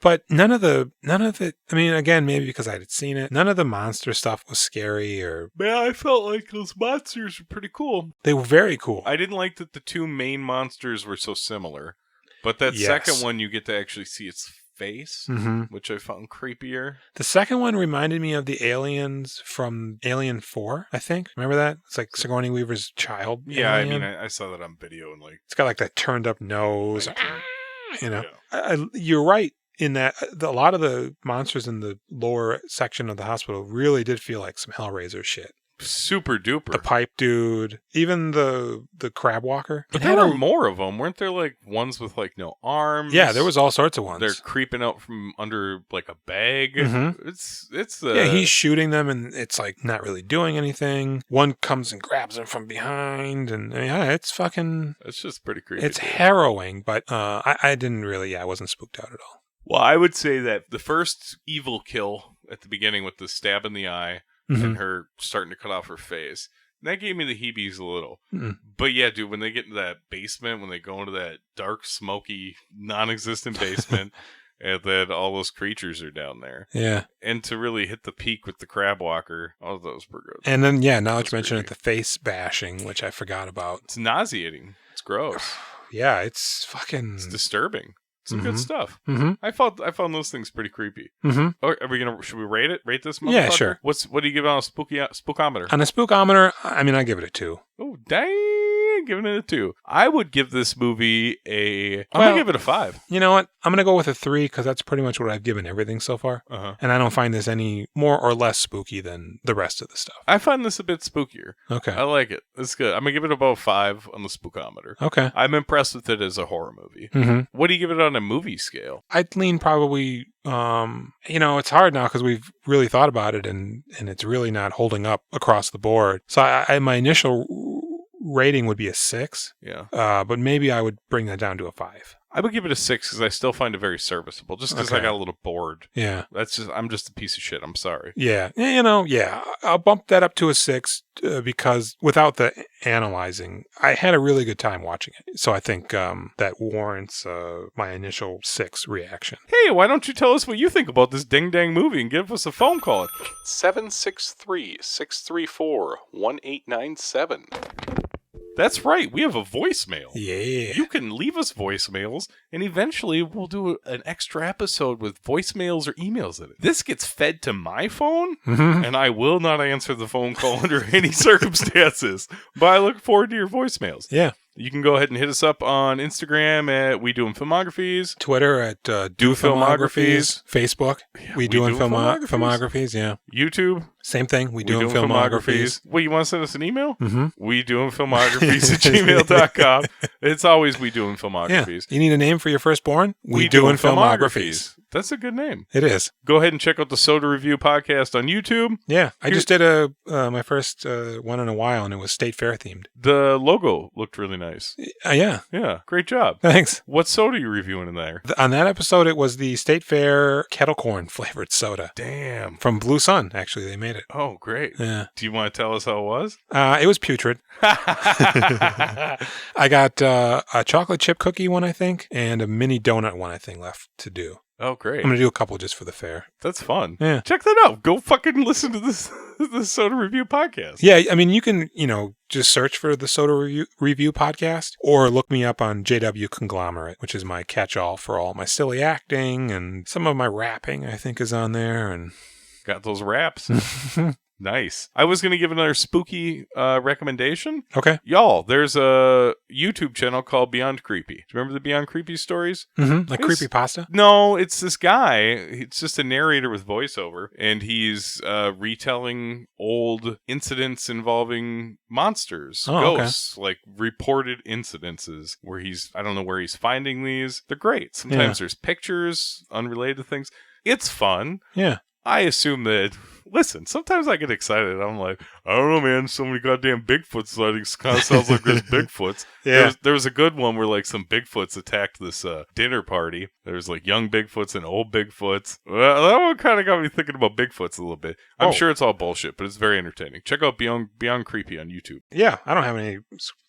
But none of it, I mean, again, maybe because I had seen it, none of the monster stuff was scary or... Man, I felt like those monsters were pretty cool. They were very cool. I didn't like that the two main monsters were so similar. But that second one, you get to actually see its face, which I found creepier. The second one reminded me of the aliens from Alien 4, I think. Remember that? It's like Sigourney Weaver's child. Yeah, alien. I mean, I saw that on video and like... It's got like that turned up nose. Yeah. You're right. In that, a lot of the monsters in the lower section of the hospital really did feel like some Hellraiser shit. Super duper. The pipe dude, even the crab walker. But there were more of them, weren't there? Like ones with like no arms. Yeah, there was all sorts of ones. They're creeping out from under like a bag. It's he's shooting them, and it's like not really doing anything. One comes and grabs him from behind, and it's fucking. It's just pretty creepy. It's harrowing, but I didn't really. I wasn't spooked out at all. Well, I would say that the first evil kill at the beginning with the stab in the eye and her starting to cut off her face, that gave me the heebies a little. But yeah, dude, when they get into that basement, when they go into that dark, smoky, non-existent basement, and then all those creatures are down there. Yeah. And to really hit the peak with the crab walker, all of those were good. And then, now that you mention it, the face bashing, which I forgot about. It's nauseating. It's gross. Yeah, it's fucking... It's disturbing. Some good stuff. I found those things pretty creepy. Are we should we rate it? Rate this motherfucker? Yeah, sure. What do you give it on a spookometer? On a spookometer, I mean, I give it a 2. Oh, dang, giving it a 2. I would give this movie I'm gonna give it a 5. You know what? I'm gonna go with a 3 because that's pretty much what I've given everything so far. And I don't find this any more or less spooky than the rest of the stuff. I find this a bit spookier. Okay. I like it. It's good. I'm gonna give it about 5 on the spookometer. Okay. I'm impressed with it as a horror movie. What do you give it on a movie scale? I'd lean probably, it's hard now because we've really thought about it and it's really not holding up across the board. So my initial rating would be a 6. Yeah. But maybe I would bring that down to a 5. I would give it a 6 because I still find it very serviceable. Just because I got a little bored. Yeah. I'm just a piece of shit. I'm sorry. Yeah. I'll bump that up to a 6 because without the analyzing, I had a really good time watching it. So I think that warrants my initial 6 reaction. Hey, why don't you tell us what you think about this ding-dang movie and give us a phone call at 763-634-1897. That's right. We have a voicemail. Yeah. You can leave us voicemails, and eventually we'll do an extra episode with voicemails or emails in it. This gets fed to my phone, and I will not answer the phone call under any circumstances. But I look forward to your voicemails. Yeah. You can go ahead and hit us up on Instagram at We Doing Filmographies. Twitter at Do Filmographies. Facebook, We Doing Filmographies. Yeah. YouTube. Same thing. We Doing Filmographies. Wait, you want to send us an email? We Doing Filmographies at gmail.com. It's always We Doing Filmographies. Yeah. You need a name for your firstborn? We Doing Filmographies. That's a good name. It is. Go ahead and check out the Soda Review podcast on YouTube. Yeah. I just did my first one in a while, and it was State Fair themed. The logo looked really nice. Yeah. Yeah. Great job. Thanks. What soda are you reviewing in there? On that episode, it was the State Fair kettle corn flavored soda. Damn. From Blue Sun, actually. They made ate it. Oh, great. Yeah. Do you want to tell us how it was? It was putrid. I got a chocolate chip cookie one, I think, and a mini donut one, I think, left to do. Oh, great. I'm going to do a couple just for the fair. That's fun. Yeah. Check that out. Go fucking listen to this Soda Review podcast. Yeah, I mean, you can, just search for the Soda Review podcast or look me up on JW Conglomerate, which is my catch-all for all my silly acting, and some of my rapping, I think, is on there. And got those raps. Nice. I was going to give another spooky recommendation. Okay. Y'all, there's a YouTube channel called Beyond Creepy. Do you remember the Beyond Creepy stories? Mm-hmm. Like creepypasta? No, it's this guy. It's just a narrator with voiceover, and he's retelling old incidents involving monsters, ghosts, like reported incidences where I don't know where he's finding these. They're great. Sometimes there's pictures unrelated to things. It's fun. Yeah. I assume that, listen, sometimes I get excited. I'm like, I don't know, man. So many goddamn Bigfoot sightings. Kind of sounds like there's Bigfoots. Yeah. There was a good one where like some Bigfoots attacked this dinner party. There's like young Bigfoots and old Bigfoots. Well, that one kind of got me thinking about Bigfoots a little bit. I'm sure it's all bullshit, but it's very entertaining. Check out Beyond Creepy on YouTube. Yeah, I don't have any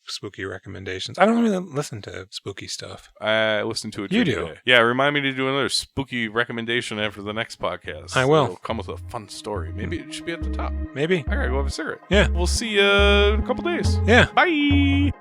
spooky recommendations. I don't really listen to spooky stuff. I listened to it. You do? Today. Yeah, remind me to do another spooky recommendation after the next podcast. I will. It'll come with a fun story. Maybe it should be at the top. Maybe. I gotta go have a cigarette. Yeah. We'll see you in a couple days. Yeah. Bye.